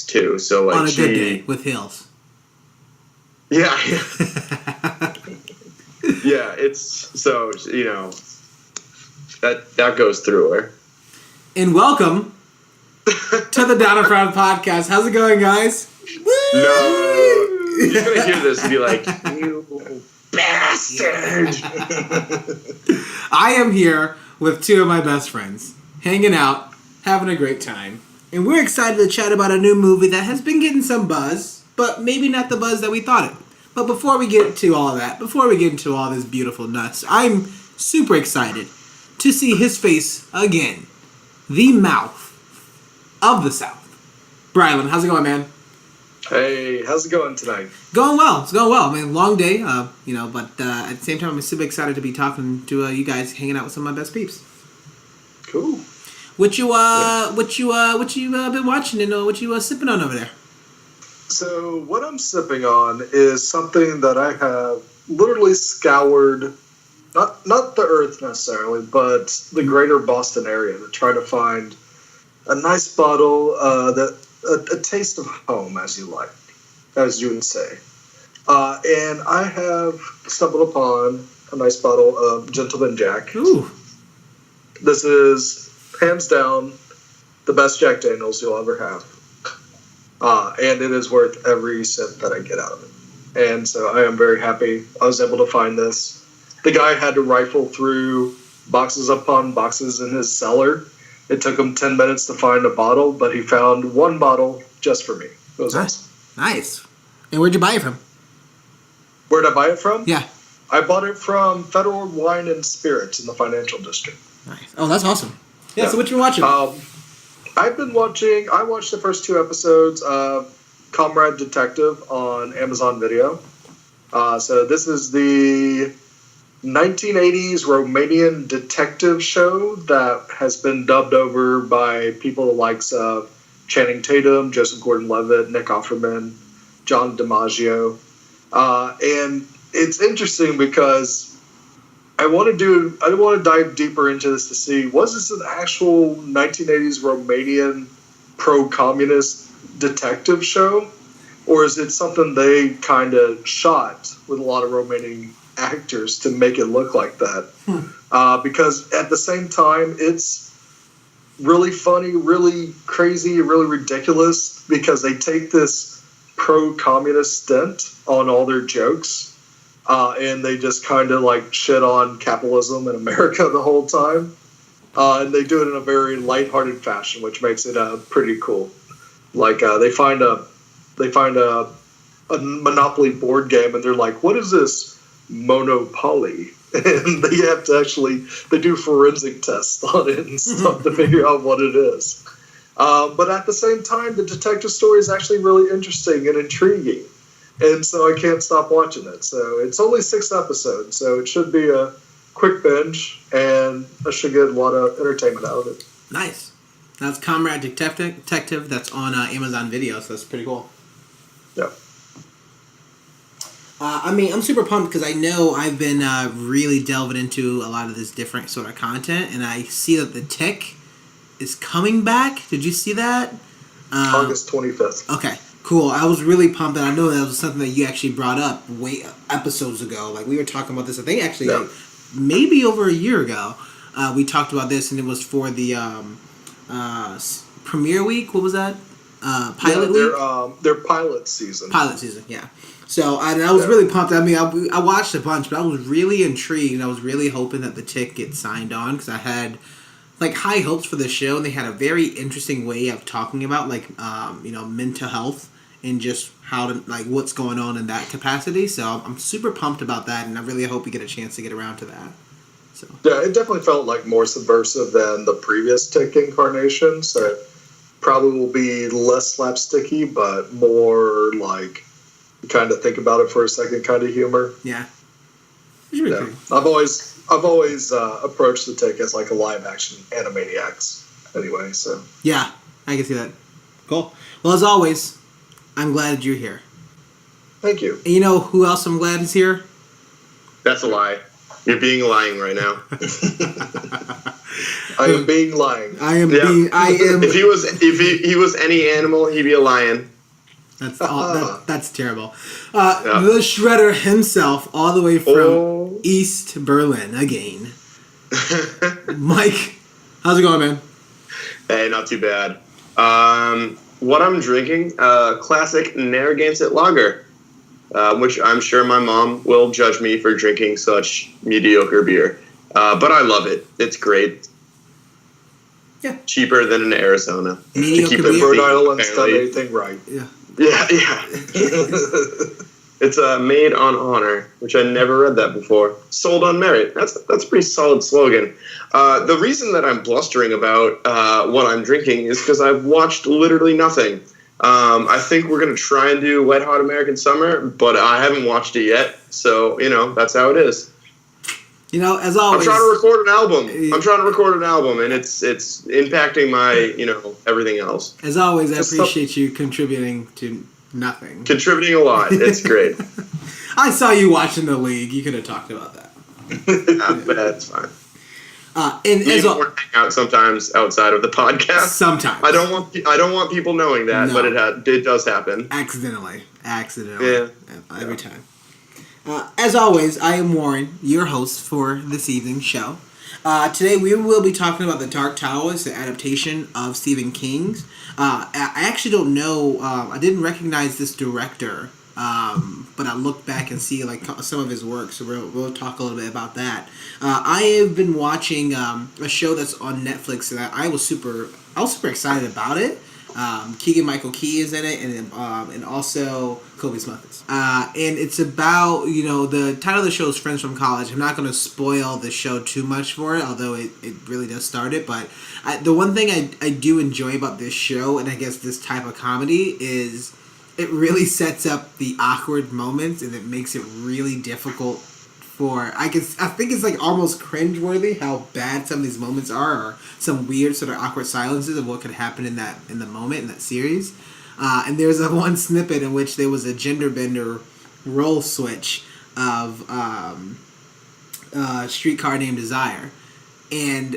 Too, so like on a good day with heels. Yeah. Yeah, it's so that goes through her. And welcome to the Down and Proud podcast. How's it going, guys? No, you're gonna hear this and be like, "You bastard!" I am here with two of my best friends, hanging out, having a great time. And we're excited to chat about a new movie that has been getting some buzz, but maybe not the buzz that we thought it. But before we get into all that, before we get into all this beautiful nuts, I'm super excited to see his face again. The mouth of the South. Brylan, how's it going, man? Hey, how's it going tonight? Going well. It's going well. I mean, long day, but at the same time, I'm super excited to be talking to you guys, hanging out with some of my best peeps. Cool. What you been watching and what you sipping on over there? So what I'm sipping on is something that I have literally scoured, not the earth necessarily, but the greater Boston area to try to find a nice bottle a taste of home, as you would say. And I have stumbled upon a nice bottle of Gentleman Jack. Ooh. This is hands down the best Jack Daniels you'll ever have. And it is worth every cent that I get out of it. And so I am very happy I was able to find this. The guy had to rifle through boxes upon boxes in his cellar. It took him 10 minutes to find a bottle, but he found one bottle just for me. It was awesome. Nice. And where'd you buy it from? Where'd I buy it from? Yeah. I bought it from Federal Wine and Spirits in the Financial District. Nice. Oh, that's awesome. Yeah, so what you watching? I watched the first 2 episodes of Comrade Detective on Amazon Video. So this is the 1980s Romanian detective show that has been dubbed over by people the likes of Channing Tatum, Joseph Gordon-Levitt, Nick Offerman, John DiMaggio. And it's interesting because I want to dive deeper into this to see, was this an actual 1980s Romanian pro-communist detective show? Or is it something they kind of shot with a lot of Romanian actors to make it look like that? Because at the same time, it's really funny, really crazy, really ridiculous, because they take this pro-communist stint on all their jokes. And they just kind of like shit on capitalism in America the whole time. And they do it in a very lighthearted fashion, which makes it pretty cool. Like they find a Monopoly board game and they're like, what is this Monopoly? And they do forensic tests on it and stuff to figure out what it is. But at the same time, the detective story is actually really interesting and intriguing. And so I can't stop watching it. So it's only 6 episodes, so it should be a quick binge, and I should get a lot of entertainment out of it. Nice. That's Comrade Detective. That's on Amazon Video, so that's pretty cool. Yeah. I'm super pumped because I know I've been really delving into a lot of this different sort of content, and I see that The Tick is coming back. Did you see that? August 25th. Okay. Cool. I was really pumped, and I know that was something that you actually brought up episodes ago. Like, we were talking about this, I think, actually, like, maybe over a year ago. We talked about this, and it was for the premiere week. What was that? Pilot week? Their pilot season. Pilot season, yeah. So, I was really pumped. I mean, I watched a bunch, but I was really intrigued, and I was really hoping that The Tick gets signed on, because I had like high hopes for the show, and they had a very interesting way of talking about like mental health and just how to like what's going on in that capacity. So I'm super pumped about that, and I really hope we get a chance to get around to that. So Yeah, it definitely felt like more subversive than the previous Tick incarnation. So probably will be less slapsticky, but more like you kind of think about it for a second kind of humor. yeah, it should be Yeah, pretty. I've always approached the Tick as like a live action Animaniacs. Anyway, so Yeah, I can see that. Cool. Well, as always, I'm glad you're here. thank you. And you know who else I'm glad is here? That's a lie. You're being lying right now. I am being lying. I am Yeah. being. I am. If he was any animal, he'd be a lion. That's terrible. The Shredder himself, all the way from East Berlin again. Mike, how's it going, man? Hey, not too bad. What I'm drinking, classic Narragansett Lager, which I'm sure my mom will judge me for drinking such mediocre beer. But I love it. It's great. Yeah. Cheaper than in Arizona. Mediocre to keep beer. it Rhode clean, Island's done apparently. anything right. Yeah. Yeah. It's made on honor, which I never read that before. Sold on merit. That's a pretty solid slogan. The reason that I'm blustering about what I'm drinking is because I've watched literally nothing. I think we're going to try and do Wet Hot American Summer, but I haven't watched it yet. So, that's how it is. As always, I'm trying to record an album. And it's impacting my, everything else. As always, I appreciate you contributing to nothing. Contributing a lot. It's great. I saw you watching the league. You could have talked about that. But that's fine. And We as hang out sometimes outside of the podcast. sometimes I don't want people knowing that, No. but it does happen. accidentally, Yeah. every time. As always, I am Warren, your host for this evening's show. Today we will be talking about the Dark Tower, the adaptation of Stephen King's. I actually don't know. I didn't recognize this director, but I looked back and see like some of his work. So we'll talk a little bit about that. I have been watching a show that's on Netflix, and I was super excited about it. Keegan-Michael Key is in it, and also Kobe Smith is. And it's about, the title of the show is Friends from College. I'm not going to spoil the show too much for it, although it really does start it. But the one thing I do enjoy about this show, and I guess this type of comedy, is it really sets up the awkward moments, and it makes it really difficult I think it's like almost cringeworthy how bad some of these moments are, or some weird sort of awkward silences of what could happen in the moment in that series. And there's one snippet in which there was a gender bender role switch of Streetcar Named Desire. And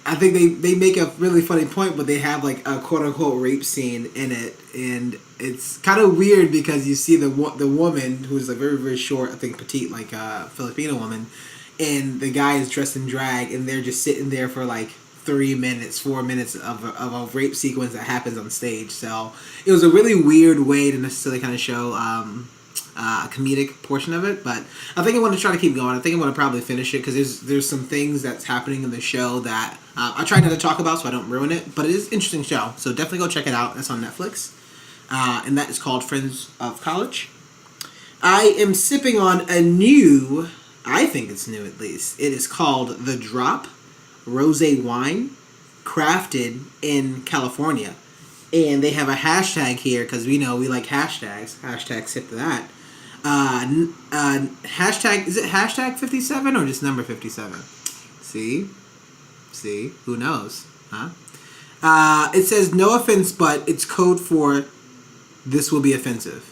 I think they make a really funny point, but they have like a quote unquote rape scene in it, and it's kind of weird because you see the woman who's like very very short, I think petite, like a Filipino woman, and the guy is dressed in drag, and they're just sitting there for like 4 minutes of a rape sequence that happens on stage. So it was a really weird way to necessarily kind of show a comedic portion of it, but I think I want to try to keep going. I think I want to probably finish it because there's some things that's happening in the show that I try not to talk about so I don't ruin it, but it is an interesting show, so definitely go check it out. It's on Netflix, and that is called Friends of College. I am sipping on a new, I think it's new at least, it is called The Drop Rosé Wine, crafted in California, and they have a hashtag here because we know we like hashtags. Hashtag sip to that. Hashtag, is it hashtag 57 or just number 57? See, who knows, huh? It says no offense, but it's code for this will be offensive.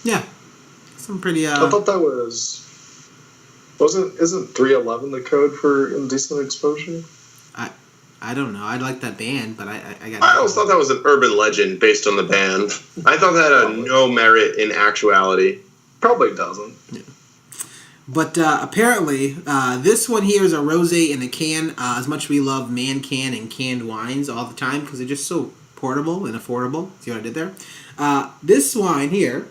Yeah, some pretty. I thought that isn't 311 the code for indecent exposure? I don't know. I like that band, but I got. I always thought that was an urban legend based on the band. I thought that had no merit in actuality. Probably doesn't. Yeah. But apparently, this one here is a rosé in a can. As much as we love man can and canned wines all the time because they're just so portable and affordable. See what I did there? This wine here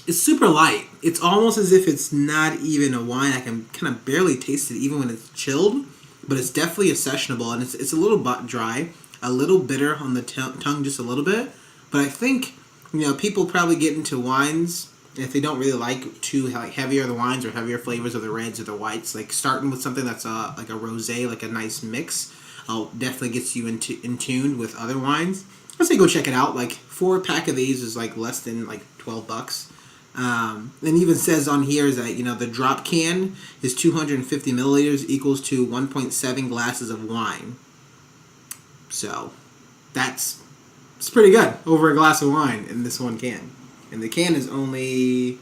is super light. It's almost as if it's not even a wine. I can kind of barely taste it even when it's chilled. But it's definitely a sessionable, and it's a little dry, a little bitter on the tongue just a little bit. But I think, people probably get into wines if they don't really like too heavier the wines or heavier flavors of the reds or the whites, like starting with something that's like a rosé, like a nice mix, definitely gets you in tune with other wines. I say go check it out. Like 4-pack of these is like less than like $12. And even says on here is that the drop can is 250 milliliters equals to 1.7 glasses of wine. So it's pretty good over a glass of wine in this one can. And the can is only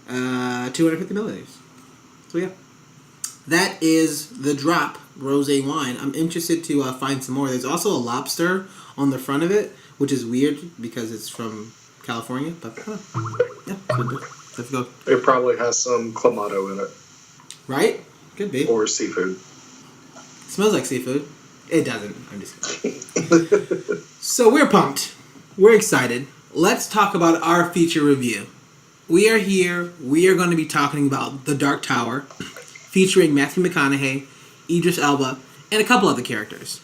250 milliliters. So yeah, that is the Drop Rosé wine. I'm interested to find some more. There's also a lobster on the front of it, which is weird because it's from California. But yeah, let's go. It probably has some clamato in it. Right? Could be. Or seafood. Smells like seafood. It doesn't. I'm just kidding. So we're pumped. We're excited. Let's talk about our feature review. We are here. We are going to be talking about The Dark Tower, featuring Matthew McConaughey, Idris Elba, and a couple other characters.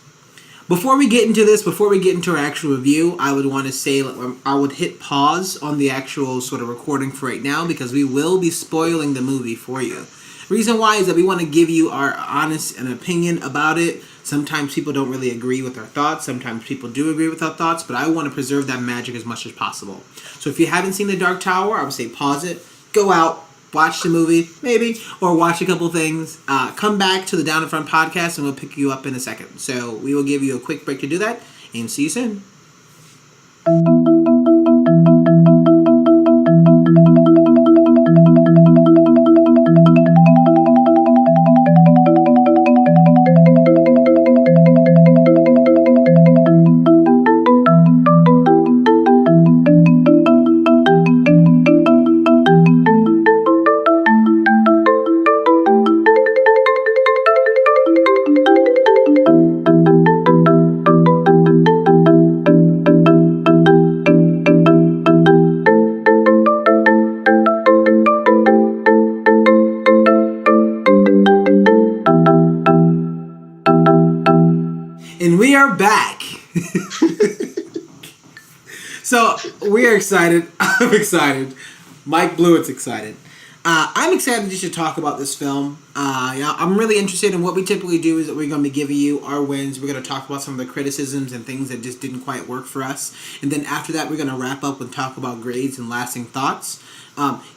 Before we get into this, before we get into our actual review, I would want to say I would hit pause on the actual sort of recording for right now because we will be spoiling the movie for you. Reason why is that we want to give you our honest and opinion about it. Sometimes people don't really agree with our thoughts. Sometimes people do agree with our thoughts, but I want to preserve that magic as much as possible. So if you haven't seen The Dark Tower, I would say pause it, go out, watch the movie, maybe, or watch a couple things. Come back to the Down in Front podcast, and we'll pick you up in a second. So we will give you a quick break to do that, and see you soon. And we are back. So we are excited. I'm excited. Mike Blewett's excited. I'm excited just to talk about this film. I'm really interested in what we typically do is that we're going to be giving you our wins. We're going to talk about some of the criticisms and things that just didn't quite work for us. And then after that, we're going to wrap up and talk about grades and lasting thoughts.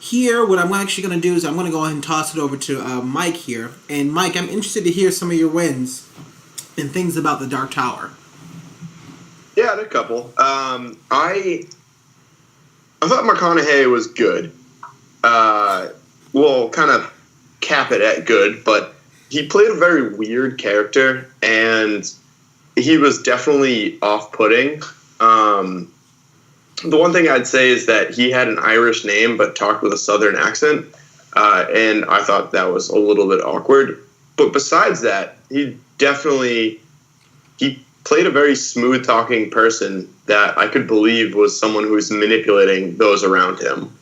Here, what I'm actually going to do is I'm going to go ahead and toss it over to Mike here. And Mike, I'm interested to hear some of your wins and things about The Dark Tower. Yeah, I had a couple. I thought McConaughey was good. We'll kind of cap it at good, but he played a very weird character, and he was definitely off-putting. The one thing I'd say is that he had an Irish name but talked with a Southern accent, and I thought that was a little bit awkward. But besides that, he played a very smooth-talking person that I could believe was someone who was manipulating those around him.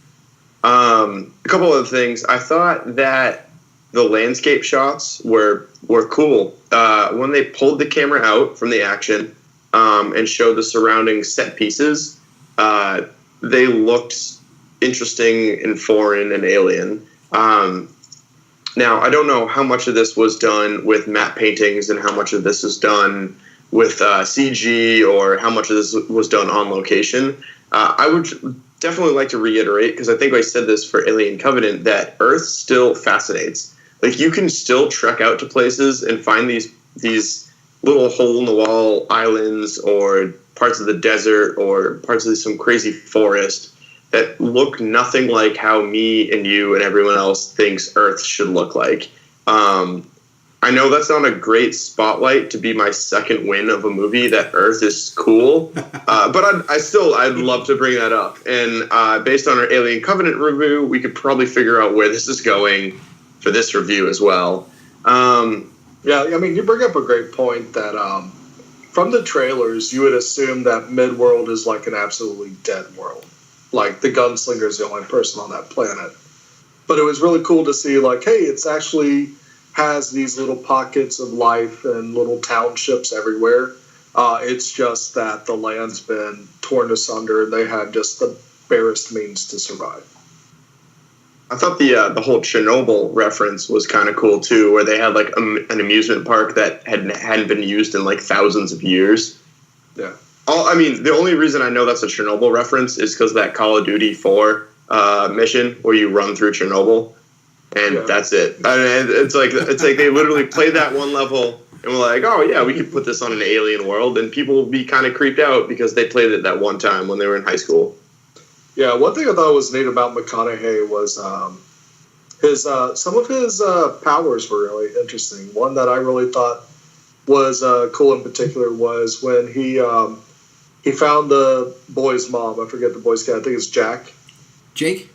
A couple other things. I thought that the landscape shots were cool. When they pulled the camera out from the action and showed the surrounding set pieces, they looked interesting and foreign and alien. Now, I don't know how much of this was done with matte paintings and how much of this is done with CG or how much of this was done on location. I would definitely like to reiterate, because I think I said this for Alien Covenant, that Earth still fascinates. Like, you can still trek out to places and find these little hole-in-the-wall islands or parts of the desert or parts of some crazy forest that look nothing like how me and you and everyone else thinks Earth should look like. I know that's not a great spotlight to be my second win of a movie that Earth is cool, but I'd love to bring that up. And based on our Alien Covenant review, we could probably figure out where this is going for this review as well. Yeah, I mean, you bring up a great point that from the trailers, you would assume that Midworld is like an absolutely dead world. Like, the gunslinger is the only person on that planet. But it was really cool to see, like, hey, it's actually has these little pockets of life and little townships everywhere. It's just that the land's been torn asunder and they have just the barest means to survive. I thought the whole Chernobyl reference was kind of cool too, where they had like an amusement park that hadn't been used in like thousands of years. Yeah. I mean, the only reason I know that's a Chernobyl reference is because that Call of Duty 4 mission where you run through Chernobyl, and that's it. I mean, it's like they literally played that one level and were like, oh yeah, we could put this on an alien world, and people will be kind of creeped out because they played it that one time when they were in high school. Yeah, one thing I thought was neat about McConaughey was his some of his powers were really interesting. One that I really thought was cool in particular was when he found the boy's mom. I forget the boy's name. I think it's Jack. Jake.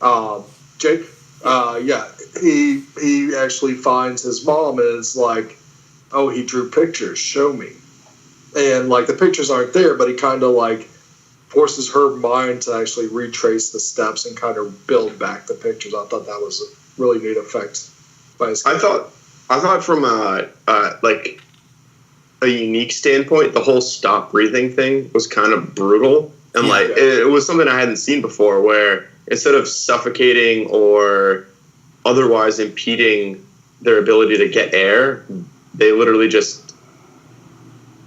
Jake. Yeah, he actually finds his mom and it's like, oh, he drew pictures. Show me. And like the pictures aren't there, but he kind of like forces her mind to actually retrace the steps and kind of build back the pictures. I thought that was a really neat effect by his character. I thought from like a unique standpoint, the whole stop breathing thing was kind of brutal, and it was something I hadn't seen before, where instead of suffocating or otherwise impeding their ability to get air, they literally just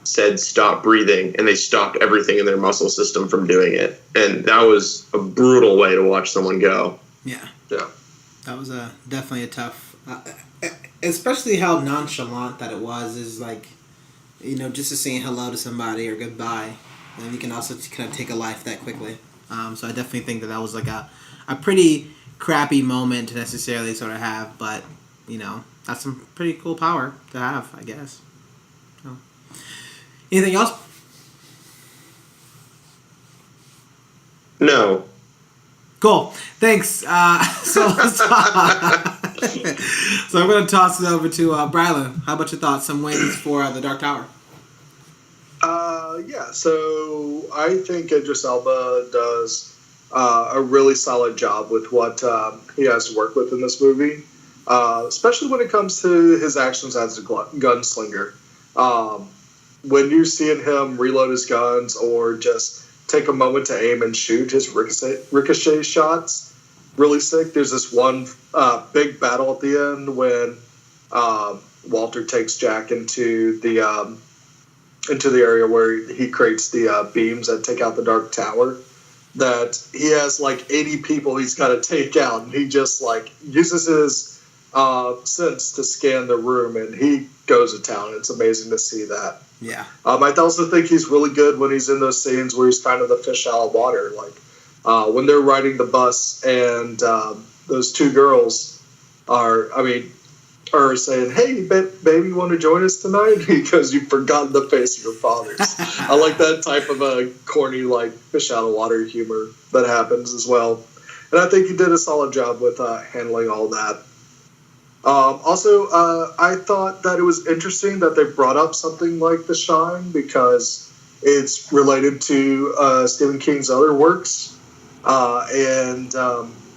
said stop breathing, and they stopped everything in their muscle system from doing it. And that was a brutal way to watch someone go. Yeah. Yeah. That was definitely a tough, especially how nonchalant that it was, is like, just to saying hello to somebody or goodbye, and you can also kind of take a life that quickly. So I definitely think that was like a pretty crappy moment to necessarily sort of have, but, that's some pretty cool power to have, I guess. So. Anything else? No. Cool. Thanks. So let's talk. So I'm going to toss it over to Brylan. How about your thoughts? Some wins for the Dark Tower. Yeah. So I think Idris Elba does a really solid job with what he has to work with in this movie, especially when it comes to his actions as a gunslinger. When you're seeing him reload his guns or just take a moment to aim and shoot, his ricochet shots really sick. There's this one big battle at the end when Walter takes Jack into the area where he creates the beams that take out the Dark Tower. That he has like 80 people he's got to take out, and he just like uses his sense to scan the room, and he goes to town. It's amazing to see that. Yeah. I also think he's really good when he's in those scenes where he's kind of the fish out of water. Like when they're riding the bus and those two girls are saying, hey, baby, you want to join us tonight? Because you've forgotten the face of your fathers. I like that type of a corny, like, fish out of water humor that happens as well. And I think he did a solid job with handling all that. Also, I thought that it was interesting that they brought up something like The Shine because it's related to Stephen King's other works. I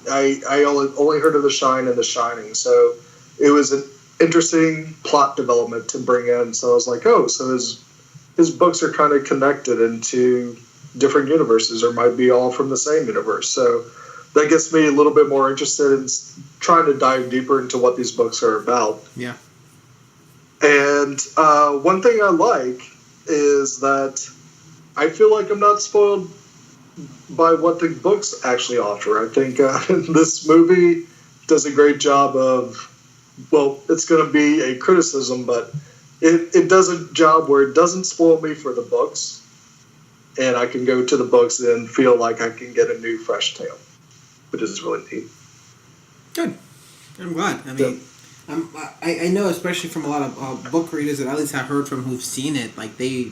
only heard of The Shine and The Shining, so it was an interesting plot development to bring in. So I was like, oh, so his books are kind of connected into different universes, or might be all from the same universe. So that gets me a little bit more interested in trying to dive deeper into what these books are about. Yeah. And one thing I like is that I feel like I'm not spoiled by what the books actually offer. I think this movie does a great job of, well, it's going to be a criticism, but it does a job where it doesn't spoil me for the books, and I can go to the books and feel like I can get a new, fresh tale, which is really neat. Good. I'm glad. I mean, yeah. I know, especially from a lot of book readers that at least I've heard from who've seen it, like they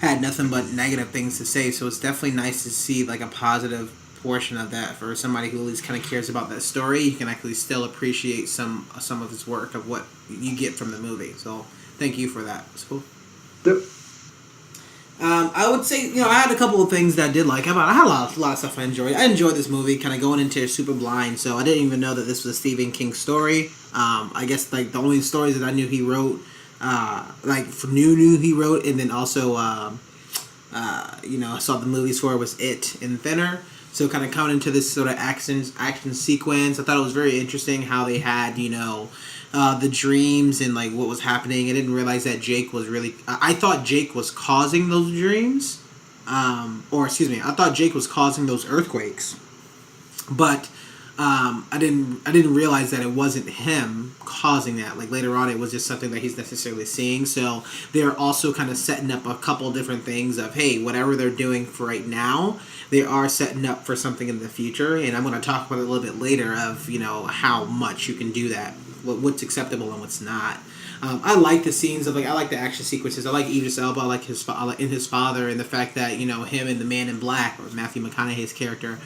had nothing but negative things to say. So it's definitely nice to see like a positive portion of that for somebody who at least kind of cares about that story. You can actually still appreciate some of his work of what you get from the movie. So thank you for that. It's cool. Yep. I would say, I had a couple of things that I did like. I had a lot of stuff I enjoyed. I enjoyed this movie, kind of going into it super blind, so I didn't even know that this was a Stephen King story. I guess like the only stories that I knew he wrote, knew he wrote, and then also, I saw the movies for was It and Thinner. So kind of coming into this sort of action sequence, I thought it was very interesting how they had, the dreams and like what was happening. I didn't realize that Jake was really. I thought Jake was causing those dreams, I thought Jake was causing those earthquakes, but I didn't realize that it wasn't him causing that. Like later on, it was just something that he's necessarily seeing. So they're also kind of setting up a couple different things of, hey, whatever they're doing for right now, they are setting up for something in the future. And I'm going to talk about it a little bit later of how much you can do that, what's acceptable and what's not. I like the scenes of I like the action sequences. I like Idris Elba. I like his father, and the fact that him and the Man in Black, or Matthew McConaughey's character,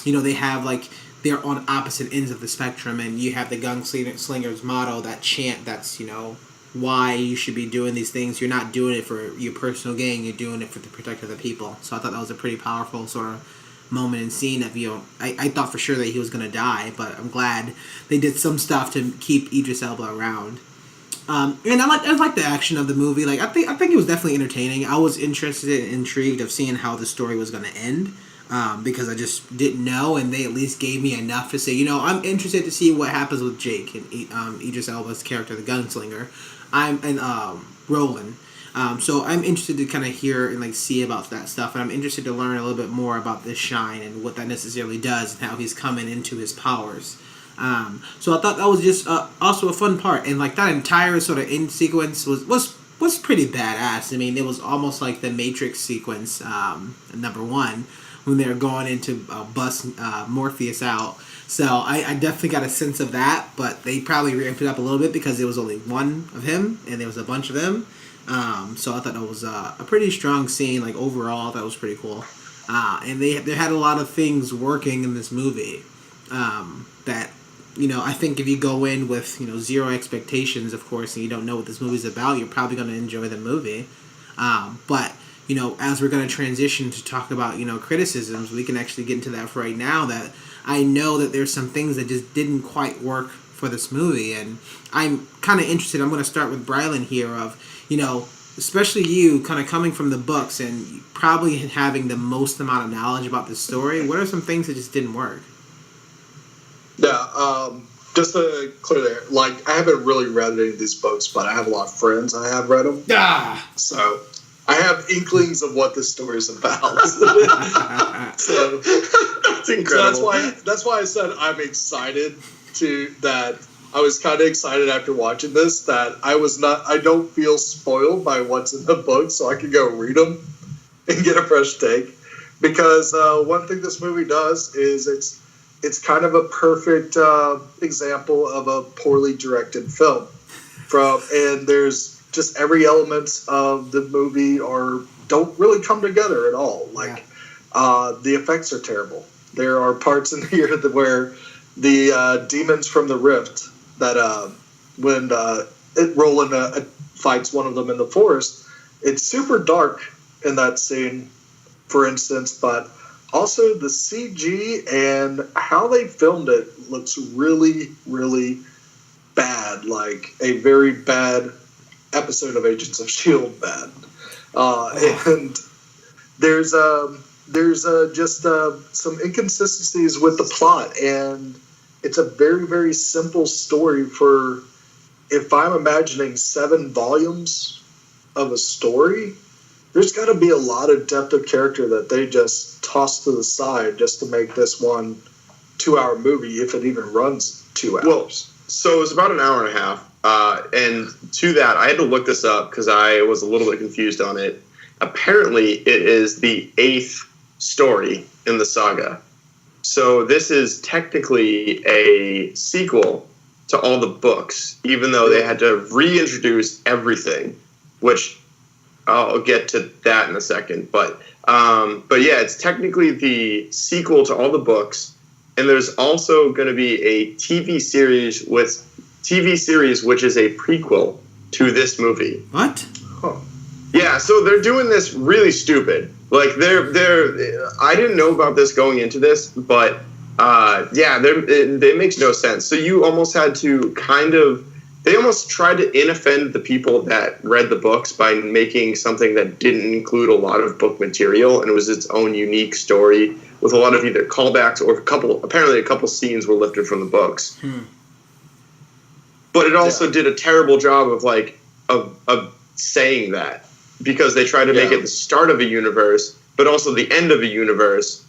they have they're on opposite ends of the spectrum, and you have the gunslinger's motto, that chant that's why you should be doing these things. You're not doing it for your personal gain. You're doing it for the protect of the people. So I thought that was a pretty powerful sort of moment and scene of I thought for sure that he was going to die, but I'm glad they did some stuff to keep Idris Elba around. And I like the action of the movie. I think it was definitely entertaining. I was interested and intrigued of seeing how the story was going to end, because I just didn't know, and they at least gave me enough to say, I'm interested to see what happens with Jake and Idris Elba's character, the gunslinger. Roland. So I'm interested to kind of hear and see about that stuff, and I'm interested to learn a little bit more about this shine and what that necessarily does and how he's coming into his powers. So I thought that was just also a fun part, and that entire sort of end sequence was pretty badass. I mean, it was almost like the Matrix sequence, number one, when they were going into bust Morpheus out. So I definitely got a sense of that, but they probably ramped it up a little bit because there was only one of him and there was a bunch of them. So I thought that was a pretty strong scene. Overall, that was pretty cool. And they had a lot of things working in this movie that. I think if you go in with, zero expectations, of course, and you don't know what this movie's about, you're probably going to enjoy the movie. But, as we're going to transition to talk about, criticisms, we can actually get into that for right now, that I know that there's some things that just didn't quite work for this movie. And I'm kind of interested. I'm going to start with Brylan here of, especially you kind of coming from the books and probably having the most amount of knowledge about this story. What are some things that just didn't work? Yeah, just to clear there, I haven't really read any of these books, but I have a lot of friends I have read them. So I have inklings of what this story is about. So that's incredible. So that's why I said I'm excited that I was kind of excited after watching this, that I don't feel spoiled by what's in the book, so I can go read them and get a fresh take. Because one thing this movie does is it's kind of a perfect example of a poorly directed film. And there's just every element of the movie don't really come together at all. The effects are terrible. There are parts in here where the demons from the rift that when Roland fights one of them in the forest, it's super dark in that scene, for instance, but also the CG and how they filmed it looks really, really bad, like a very bad episode of Agents of S.H.I.E.L.D. bad. And there's just some inconsistencies with the plot, and it's a very, very simple story for, if I'm imagining 7 volumes of a story, there's got to be a lot of depth of character that they just toss to the side just to make this one 2-hour movie, if it even runs 2 hours. Well, so it was about an hour and a half. And to that, I had to look this up because I was a little bit confused on it. Apparently, it is the 8th story in the saga. So this is technically a sequel to all the books, even though they had to reintroduce everything, which I'll get to that in a second. But yeah, it's technically the sequel to all the books, and there's also going to be a TV series which is a prequel to this movie. What? Huh. Yeah, so they're doing this really stupid. I didn't know about this going into this, but it makes no sense. So you almost had to they almost tried to offend the people that read the books by making something that didn't include a lot of book material, and it was its own unique story with a lot of either callbacks or apparently a couple scenes were lifted from the books. But it also did a terrible job of of saying that, because they tried to make it the start of a universe, but also the end of a universe,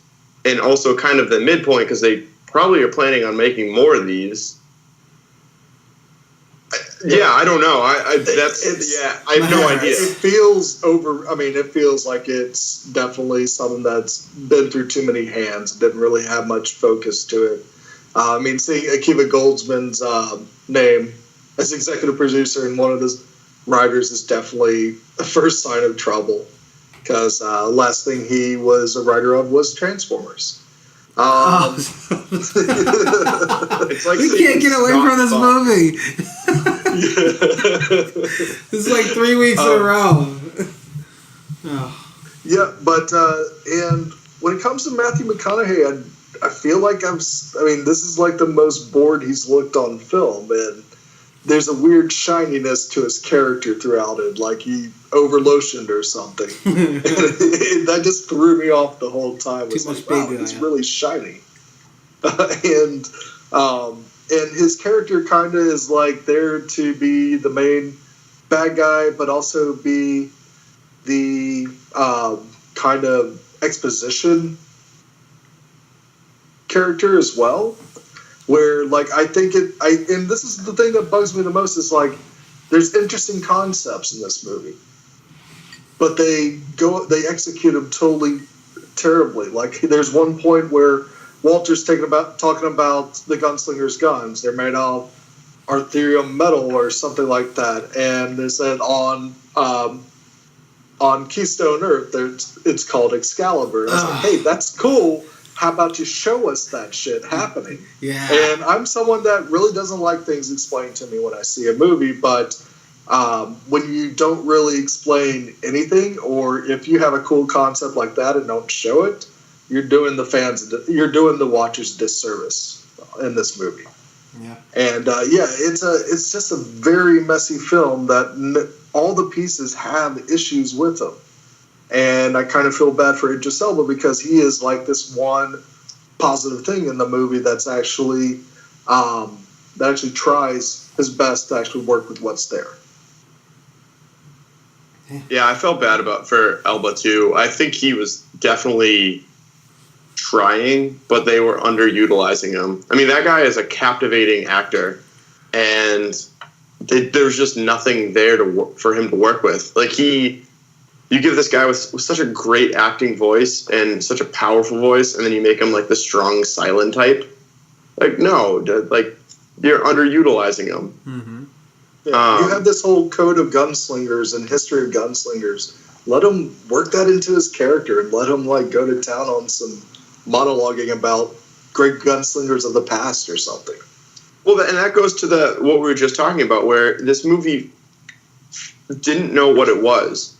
and also kind of the midpoint, because they probably are planning on making more of these. I don't know. I have no idea. It feels it feels like it's definitely something that's been through too many hands. Didn't really have much focus to it. Seeing Akiva Goldsman's name as executive producer and one of the writers is definitely the first sign of trouble, because last thing he was a writer of was Transformers. It's like we can't get away from this movie. This is like 3 weeks in a row. Yeah, but and when it comes to Matthew McConaughey, I feel like this is like the most bored he's looked on film, and there's a weird shininess to his character throughout it, like he over-lotioned or something. That just threw me off the whole time. Too much baby oil. He's really shiny. And his character kind of is like there to be the main bad guy, but also be the kind of exposition character as well. Where, like, and this is the thing that bugs me the most, is like, there's interesting concepts in this movie, but they execute them totally terribly. Like, there's one point where Walter's talking about the gunslinger's guns. They're made of arthurium metal or something like that, and they said on Keystone Earth, it's called Excalibur. And I was like, hey, that's cool. How about you show us that shit happening? Yeah. And I'm someone that really doesn't like things explained to me when I see a movie, but when you don't really explain anything, or if you have a cool concept like that and don't show it, you're doing the watchers a disservice in this movie. Yeah. And it's just a very messy film that all the pieces have issues with them. And I kind of feel bad for Idris Elba, because he is like this one positive thing in the movie that's actually that actually tries his best to actually work with what's there. Yeah, I felt bad for Elba too. I think he was definitely trying, but they were underutilizing him. I mean, that guy is a captivating actor, and there's just nothing there for him to work with. Like, you give this guy with such a great acting voice and such a powerful voice, and then you make him like the strong, silent type. Like, no, like, you're underutilizing him. Mm-hmm. Yeah, you have this whole code of gunslingers and history of gunslingers. Let him work that into his character, and let him like go to town on some monologuing about great gunslingers of the past or something. Well, and that goes to what we were just talking about, where this movie didn't know what it was.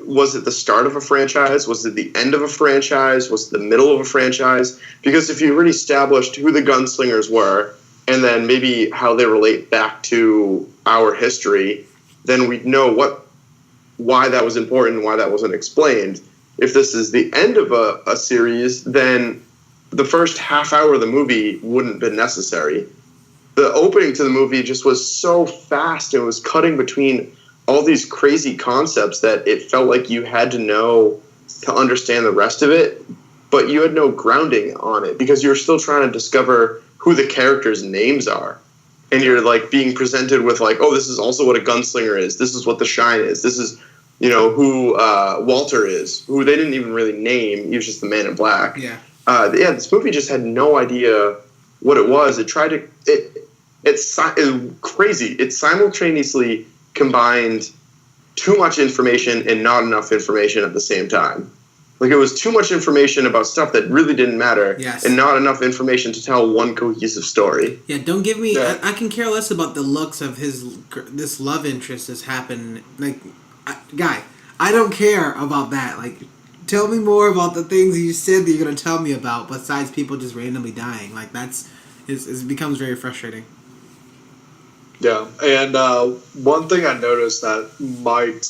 Was it the start of a franchise? Was it the end of a franchise? Was it the middle of a franchise? Because if you already established who the gunslingers were, and then maybe how they relate back to our history, then we'd know why that was important and why that wasn't explained. If this is the end of a series, then the first half hour of the movie wouldn't have been necessary. The opening to the movie just was so fast. It was cutting between all these crazy concepts that it felt like you had to know to understand the rest of it, but you had no grounding on it, because you're still trying to discover who the characters' names are. And you're like being presented with like, oh, this is also what a gunslinger is. This is what the Shine is. This is, who Walter is, who they didn't even really name. He was just the Man in Black. Yeah. This movie just had no idea what it was. It tried to, it's crazy. It simultaneously combined too much information and not enough information at the same time. Like, it was too much information about stuff that really didn't matter, yes, and not enough information to tell one cohesive story. Yeah, don't give me... Yeah. I can care less about the looks of this love interest that's happened. Like, guy, I don't care about that. Like, tell me more about the things you said that you're going to tell me about, besides people just randomly dying. Like, it becomes very frustrating. Yeah, and one thing I noticed that might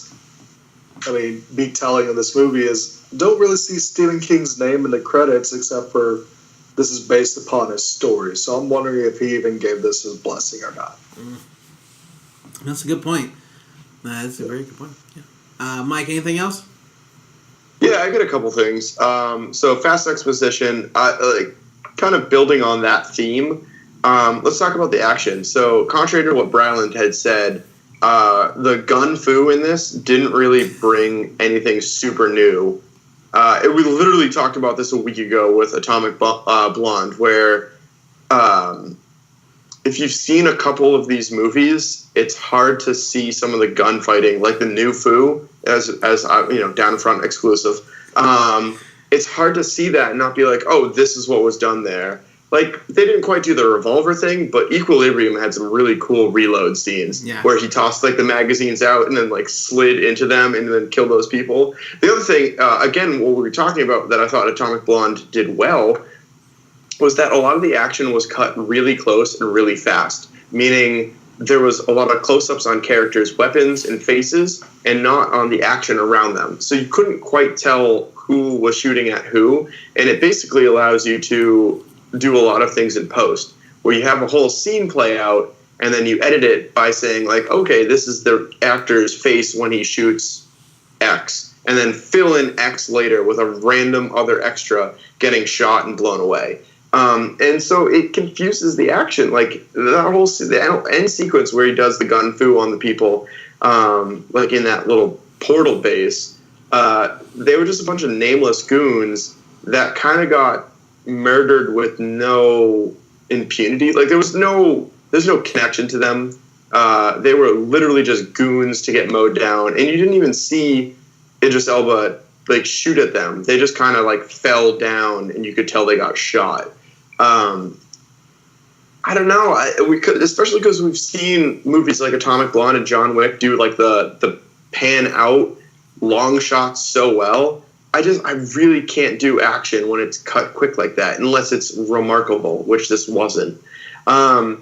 be telling in this movie is don't really see Stephen King's name in the credits except for this is based upon his story. So I'm wondering if he even gave this his blessing or not. That's a good point. That's a very good point. Yeah. Mike, anything else? Yeah, I got a couple things. So fast exposition, kind of building on that theme. Let's talk about the action. So contrary to what Bryland had said, the gun fu in this didn't really bring anything super new. We literally talked about this a week ago with Atomic Blonde, where if you've seen a couple of these movies, it's hard to see some of the gunfighting, like the new fu, as down front exclusive. It's hard to see that and not be like, oh, this is what was done there. Like, they didn't quite do the revolver thing, but Equilibrium had some really cool reload scenes where he tossed, like, the magazines out and then, like, slid into them and then killed those people. The other thing, again, what we were talking about that I thought Atomic Blonde did well was that a lot of the action was cut really close and really fast, meaning there was a lot of close-ups on characters' weapons and faces and not on the action around them. So you couldn't quite tell who was shooting at who, and it basically allows you to do a lot of things in post, where you have a whole scene play out, and then you edit it by saying, like, okay, this is the actor's face when he shoots X, and then fill in X later with a random other extra getting shot and blown away. And so it confuses the action. Like, that whole the end sequence where he does the gun fu on the people, like in that little portal base, they were just a bunch of nameless goons that kind of got murdered with no impunity. Like, there's no connection to them. They were literally just goons to get mowed down, and you didn't even see Idris Elba like shoot at them. They just kind of like fell down, and you could tell they got shot. I don't know. We could, especially because we've seen movies like Atomic Blonde and John Wick do like the pan out long shots so well. I really can't do action when it's cut quick like that, unless it's remarkable, which this wasn't. I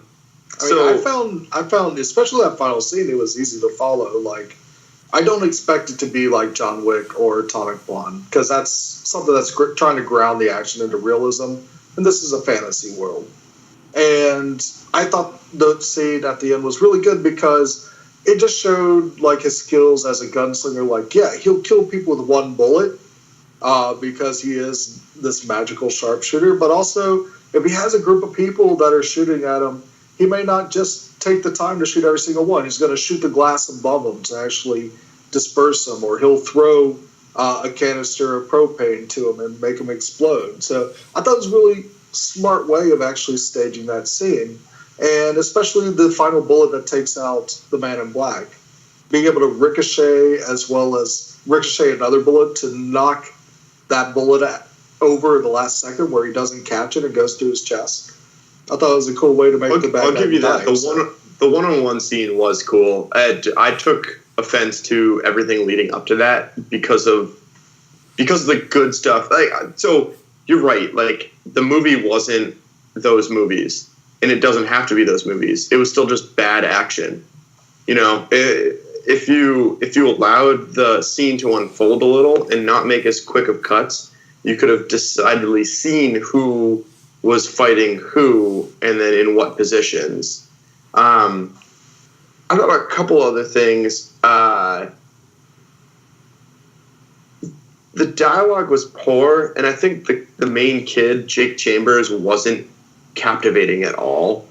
found, especially that final scene, it was easy to follow. Like, I don't expect it to be like John Wick or Atomic Blonde, because that's something that's trying to ground the action into realism, and this is a fantasy world. And I thought the scene at the end was really good because it just showed like his skills as a gunslinger. Like, yeah, he'll kill people with one bullet, because he is this magical sharpshooter, but also if he has a group of people that are shooting at him, he may not just take the time to shoot every single one. He's going to shoot the glass above them to actually disperse them, or he'll throw a canister of propane to them and make them explode. So I thought it was a really smart way of actually staging that scene, and especially the final bullet that takes out the Man in Black. Being able to ricochet as well as ricochet another bullet to knock that bullet over the last second where he doesn't catch it and goes through his chest. I thought it was a cool way to make the bad guy. I'll give you that. The one-on-one scene was cool. I took offense to everything leading up to that because of the good stuff. Like, so you're right. Like, the movie wasn't those movies, and it doesn't have to be those movies. It was still just bad action. You know, if you allowed the scene to unfold a little and not make as quick of cuts, you could have decidedly seen who was fighting who and then in what positions. I've got a couple other things. The dialogue was poor, and I think the main kid, Jake Chambers, wasn't captivating at all.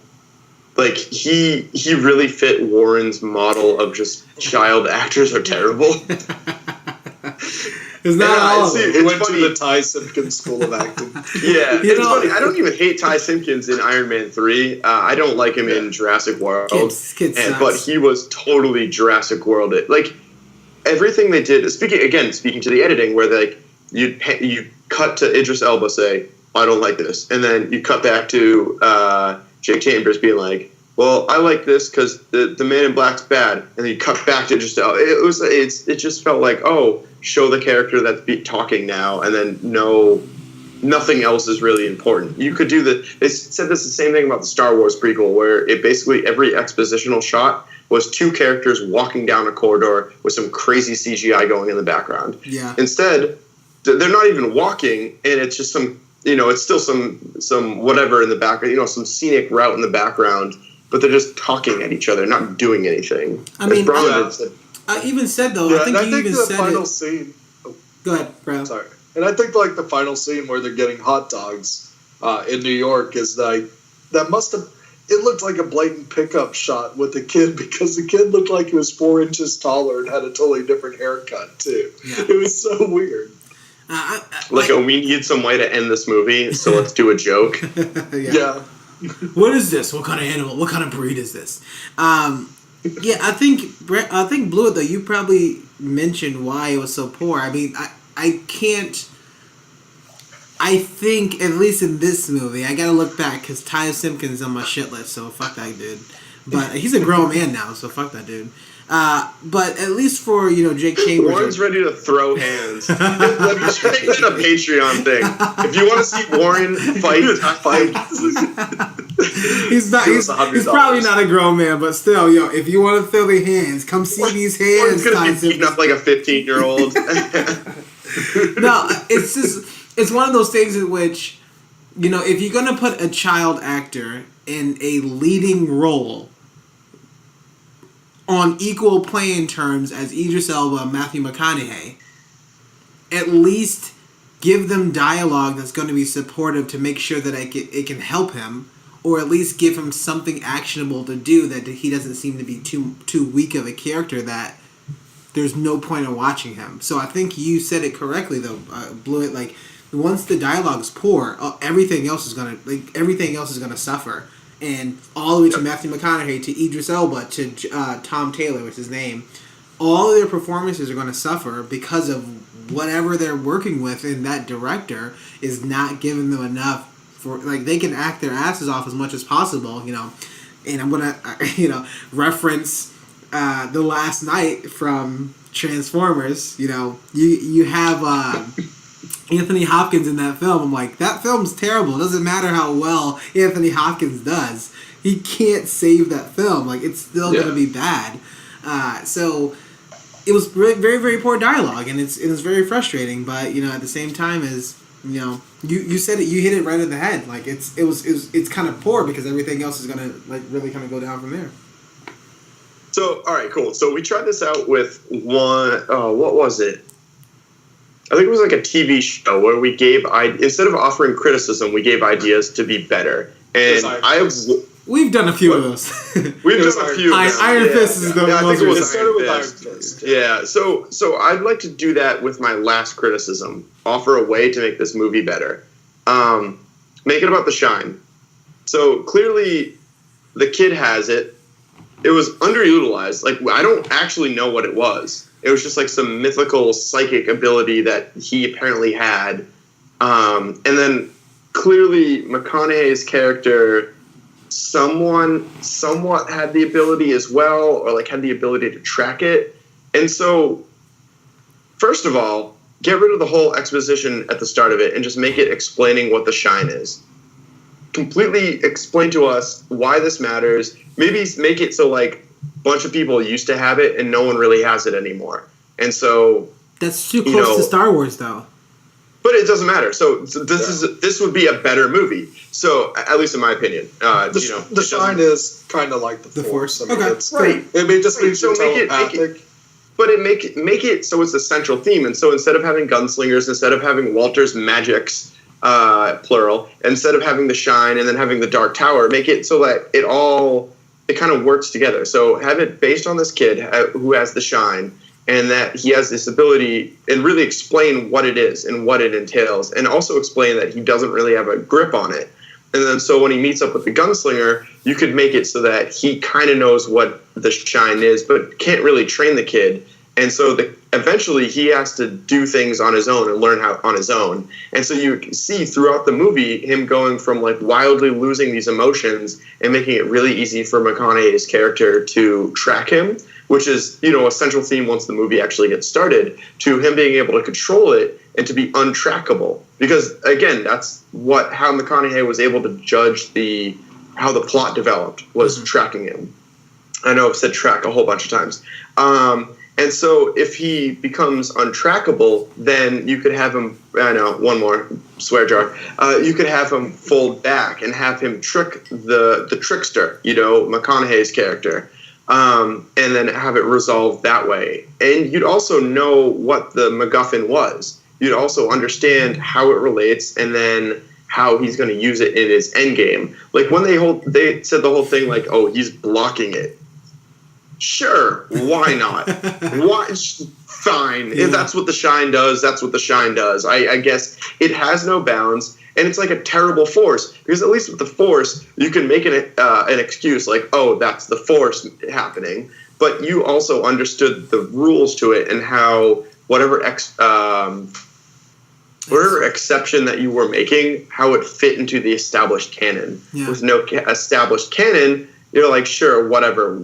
Like, he really fit Warren's model of just child actors are terrible. It's not all of it. He went to the Ty Simpkins School of Acting. Yeah, it's funny. I don't even hate Ty Simpkins in Iron Man 3. I don't like him in Jurassic World. But he was totally Jurassic World. Like, everything they did, speaking to the editing, where you cut to Idris Elba say, I don't like this. And then you cut back to Jake Chambers being like, well, I like this because the Man in Black's bad. And then you cut back to just it just felt like, oh, show the character that's talking now, and then nothing else is really important. You could do they said this the same thing about the Star Wars prequel, where it basically every expositional shot was two characters walking down a corridor with some crazy CGI going in the background. Yeah. Instead, they're not even walking, and it's just some, it's still some whatever in the background, some scenic route in the background, but they're just talking at each other, not doing anything. I mean, I even said, though, yeah, I think you even the said final it. Scene. Oh, go ahead, bro. Sorry. And I think, like, the final scene where they're getting hot dogs in New York is, like, that must have... It looked like a blatant pickup shot with the kid because the kid looked like he was 4 inches taller and had a totally different haircut, too. Yeah. It was so weird. We need some way to end this movie, so let's do a joke. Yeah. What is this? What kind of animal? What kind of breed is this? Yeah, I think Blue It, though, you probably mentioned why it was so poor. I mean, I can't... I think, at least in this movie, I gotta look back, because Ty Simpkins is on my shit list, so fuck that dude. But he's a grown man now, so fuck that dude. But at least for, Jake Chambers... Warren's ready to throw hands. Let me make that a Patreon thing. If you want to see Warren fight... he's probably not a grown man, but still, if you want to throw the hands, come see these hands. Warren's going to be beating up like a 15-year-old. No, it's just... It's one of those things in which, if you're going to put a child actor in a leading role on equal playing terms as Idris Elba and Matthew McConaughey, at least give them dialogue that's going to be supportive to make sure that it can help him, or at least give him something actionable to do that he doesn't seem to be too weak of a character that there's no point in watching him. So I think you said it correctly, though, Blue It, like... Once the dialogue's poor, everything else is gonna suffer, and all the way to Matthew McConaughey, to Idris Elba, to Tom Taylor, which is his name, all of their performances are gonna suffer because of whatever they're working with, and that director is not giving them enough for they can act their asses off as much as possible, And I'm gonna reference The Last Night from Transformers. You have. Anthony Hopkins in that film. I'm like, that film's terrible. It doesn't matter how well Anthony Hopkins does. He can't save that film. It's still going to be bad. So it was very, very poor dialogue, and it was very frustrating. But at the same time, as you said it, you hit it right in the head. It's kind of poor because everything else is going to really kind of go down from there. So all right, cool. So we tried this out with one. What was it? I think it was like a TV show where we gave instead of offering criticism, we gave ideas to be better. And we've done a few of those. We've done a few. Iron Fist is the most. I think it was started with Iron Fist. Yeah. So I'd like to do that with my last criticism. Offer a way to make this movie better. Make it about the shine. So clearly, the kid has it. It was underutilized. I don't actually know what it was. It was just some mythical psychic ability that he apparently had. And then clearly McConaughey's character somewhat had the ability as well, or had the ability to track it. And so, first of all, get rid of the whole exposition at the start of it and just make it explaining what the shine is. Completely explain to us why this matters. Maybe make it so bunch of people used to have it and no one really has it anymore. And so that's too close to Star Wars, though. But it doesn't matter. So this would be a better movie. So at least in my opinion, the shine is kind of like the Force. I mean, it's right. It just means so make it. But make it so it's the central theme. And so instead of having gunslingers, instead of having Walter's magics, plural, instead of having the shine and then having the Dark Tower, make it so that it kind of works together. So have it based on this kid who has the shine, and that he has this ability, and really explain what it is and what it entails, and also explain that he doesn't really have a grip on it. And then so when he meets up with the gunslinger, you could make it so that he kind of knows what the shine is, but can't really train the kid. And so eventually he has to do things on his own and learn how on his own. And so you can see throughout the movie him going from wildly losing these emotions and making it really easy for McConaughey's character to track him, which is, a central theme once the movie actually gets started, to him being able to control it and to be untrackable. Because again, that's how McConaughey was able to judge how the plot developed, was tracking him. I know I've said track a whole bunch of times. And so if he becomes untrackable, then you could have him, I know, one more, swear jar. You could have him fold back and have him trick the trickster, McConaughey's character, and then have it resolved that way. And you'd also know what the MacGuffin was. You'd also understand how it relates and then how he's going to use it in his endgame. Like when they said the whole thing like, oh, he's blocking it. Sure, why not? Why? Fine. Yeah. If that's what the shine does, that's what the shine does. I guess it has no bounds, and it's like a terrible force. Because at least with the force, you can make an excuse like, oh, that's the force happening. But you also understood the rules to it and how whatever exception that you were making, how it fit into the established canon. Yeah. With no established canon, you're like, sure, whatever.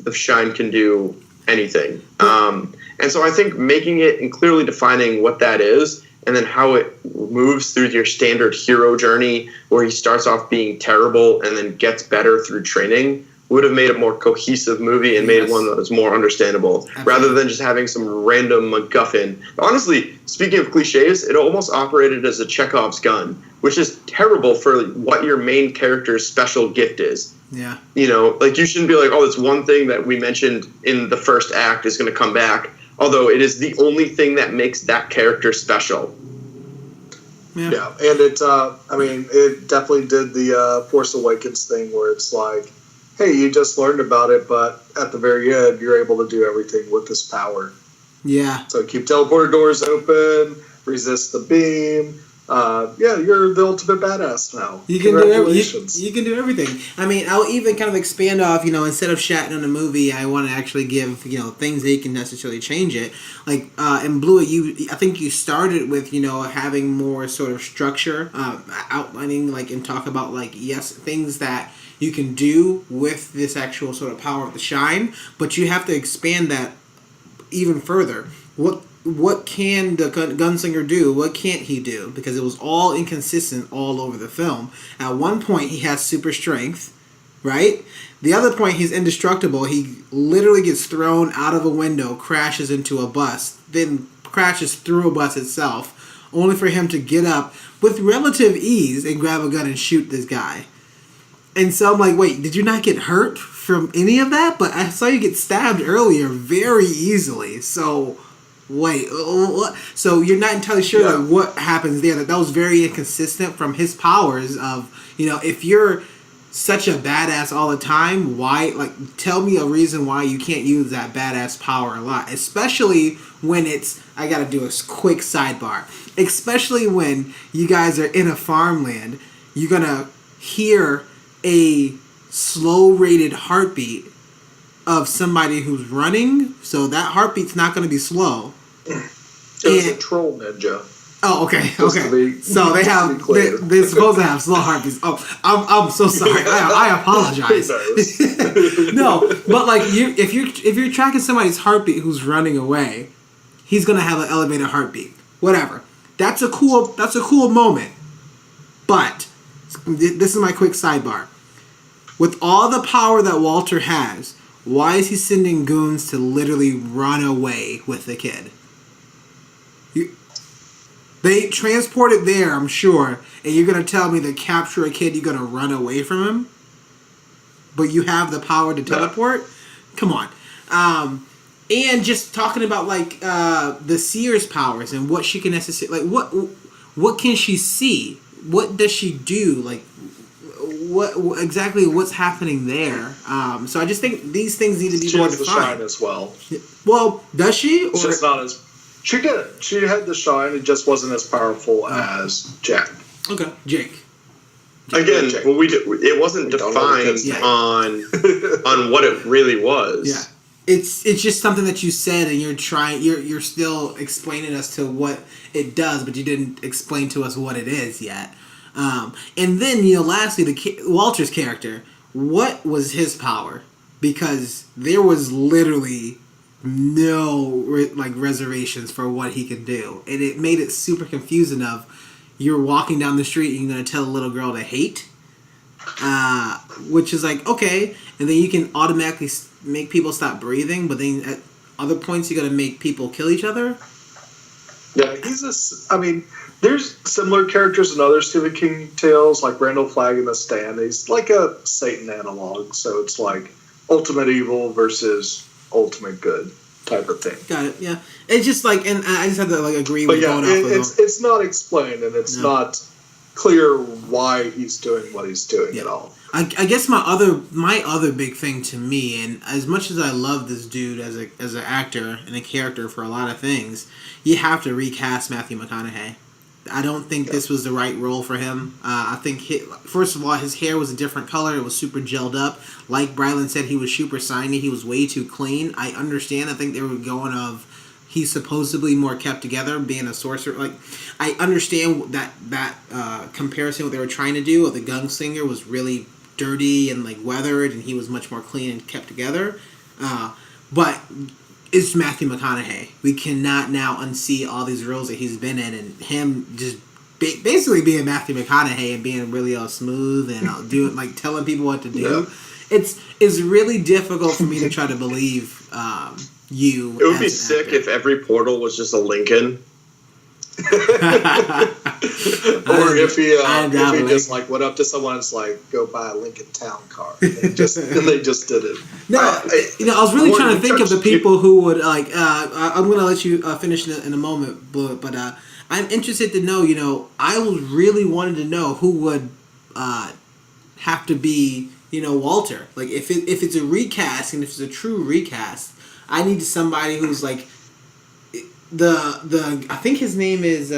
The shine can do anything. And so I think making it and clearly defining what that is and then how it moves through your standard hero journey where he starts off being terrible and then gets better through training would have made a more cohesive movie and made one that was more understandable. Absolutely. Rather than just having some random MacGuffin. Honestly, speaking of cliches, it almost operated as a Chekhov's gun, which is terrible for what your main character's special gift is. Yeah. Like you shouldn't be like, oh, this one thing that we mentioned in the first act is going to come back, although it is the only thing that makes that character special. Yeah, and it definitely did the Force Awakens thing where it's like, hey, you just learned about it, but at the very end, you're able to do everything with this power. Yeah. So keep teleporter doors open, resist the beam. You're the ultimate badass now. You can do everything. I mean, I'll even kind of expand off, instead of shatting on a movie, I want to actually give, things that you can necessarily change it. Like, in Blue, I think you started with, having more sort of structure, outlining, and talk about, things that you can do with this actual sort of power of the shine, but you have to expand that even further. What can the gunslinger do? What can't he do? Because it was all inconsistent all over the film. At one point, he has super strength, right? The other point, he's indestructible. He literally gets thrown out of a window, crashes into a bus, then crashes through a bus itself, only for him to get up with relative ease and grab a gun and shoot this guy. And so I'm like, wait, did you not get hurt from any of that? But I saw you get stabbed earlier very easily. So, wait, what? So you're not entirely sure what happens there. That was very inconsistent from his powers of, if you're such a badass all the time, why, tell me a reason why you can't use that badass power a lot. Especially when I gotta do a quick sidebar. Especially when you guys are in a farmland, you're gonna hear a slow rated heartbeat of somebody who's running, so that heartbeat's not going to be slow. It was a troll ninja. Oh, okay. So they're supposed to have slow heartbeats. Oh, I'm so sorry. I apologize. No, but if you're tracking somebody's heartbeat who's running away, he's gonna have an elevated heartbeat. Whatever. That's a cool moment. But this is my quick sidebar. With all the power that Walter has, why is he sending goons to literally run away with the kid? They transport it there, I'm sure, and you're going to tell me to capture a kid, you're going to run away from him? But you have the power to teleport? Come on. And just talking about, the seer's powers and what she can necessarily... what can she see? What does she do? What's happening there? So I just think these things need to be more defined. She has the shine as well. Well, does she? It's just not as... She did. She had the shine. It just wasn't as powerful as Jack. Okay, Jake. Again, it wasn't defined on what it really was. Yeah. It's just something that you said, and you're still explaining us to what it does, but you didn't explain to us what it is yet. And then, lastly, Walter's character, what was his power? Because there was literally no reservations for what he could do, and it made it super confusing. You're walking down the street and you're gonna tell a little girl to hate. which is like, okay, and then you can automatically make people stop breathing, but then at other points you got to make people kill each other. Yeah, there's similar characters in other Stephen King tales, like Randall Flagg in The Stand. He's like a Satan analog, so it's like ultimate evil versus ultimate good type of thing. Got it. Yeah, it's just like, and I just have to like agree But with yeah, going off of it's not explained, and it's not clear why he's doing what he's doing at all. I guess my other big thing to me, and as much as I love this dude as an actor and a character for a lot of things, you have to recast Matthew McConaughey. I don't think this was the right role for him. I think, first of all, his hair was a different color. It was super gelled up. Like Brylan said, he was super shiny. He was way too clean. I understand. I think they were going of he's supposedly more kept together, being a sorcerer. Like, I understand that comparison, what they were trying to do. The gunslinger was really dirty and like weathered, and he was much more clean and kept together. But it's Matthew McConaughey. We cannot now unsee all these roles that he's been in, and him just basically being Matthew McConaughey and being really all smooth and doing like telling people what to do. Yeah. It's really difficult for me to try to believe you. It would be sick if every portal was just a Lincoln. Or if he just like went up to someone and was like, go buy a Lincoln Town car, and they just did it. No, I was really trying to think of the people who would like. I'm gonna let you finish in a moment, but I'm interested to know. I was really wanted to know who would have to be Walter. Like if it's a recast and if it's a true recast, I need somebody who's like. I think his name is